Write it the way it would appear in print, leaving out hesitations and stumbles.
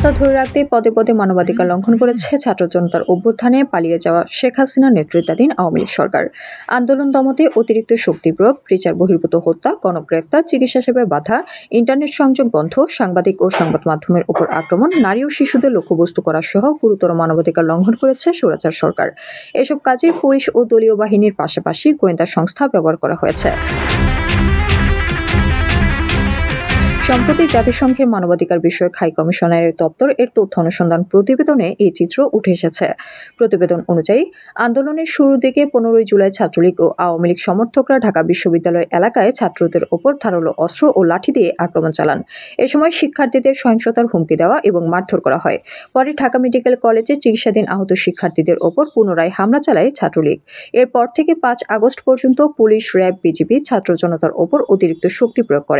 ক্ষমতা ধরে রাখতে পদে পদে মানবাধিকার লঙ্ঘন করেছে ছাত্র জনতার অভ্যুত্থানে পালিয়ে যাওয়া শেখ হাসিনা নেতৃত্বাধীন আওয়ামী লীগ সরকার। আন্দোলন দমনে অতিরিক্ত শক্তি প্রয়োগ, বিচার বহির্ভূত হত্যা, গণগ্রেফতার, চিকিৎসা সেবায় বাধা, ইন্টারনেট সংযোগ বন্ধ, সাংবাদিক ও সংবাদ মাধ্যমের উপর আক্রমণ, নারী ও শিশুদের লক্ষ্যবস্তু করা সহ গুরুতর মানবাধিকার লঙ্ঘন করেছে স্বৈরাচার সরকার। এসব কাজে পুলিশ ও দলীয় বাহিনীর পাশাপাশি গোয়েন্দা সংস্থা ব্যবহার করা হয়েছে। সম্প্রতি জাতিসংঘের মানবাধিকার বিষয়ক হাই কমিশনারের দপ্তর এর তথ্য অনুসন্ধান প্রতিবেদনে এই চিত্র উঠে এসেছে। প্রতিবেদন অনুযায়ী আন্দোলনের শুরুর দিকে 15 জুলাই ছাত্রলীগ ও আওয়ামী লীগ সমর্থকরা ঢাকা বিশ্ববিদ্যালয় এলাকায় ছাত্রদের ওপর ধারালো অস্ত্র ও লাঠি দিয়ে আক্রমণ চালান। এ সময় শিক্ষার্থীদের সহিংসতার হুমকি দেওয়া এবং মারধর করা হয়। পরে ঢাকা মেডিকেল কলেজে চিকিৎসাধীন আহত শিক্ষার্থীদের ওপর পুনরায় হামলা চালায় ছাত্রলীগ। এরপর থেকে 5 আগস্ট পর্যন্ত পুলিশ, র্যাব, বিজিবি ছাত্র জনতার ওপর অতিরিক্ত শক্তি প্রয়োগ করে।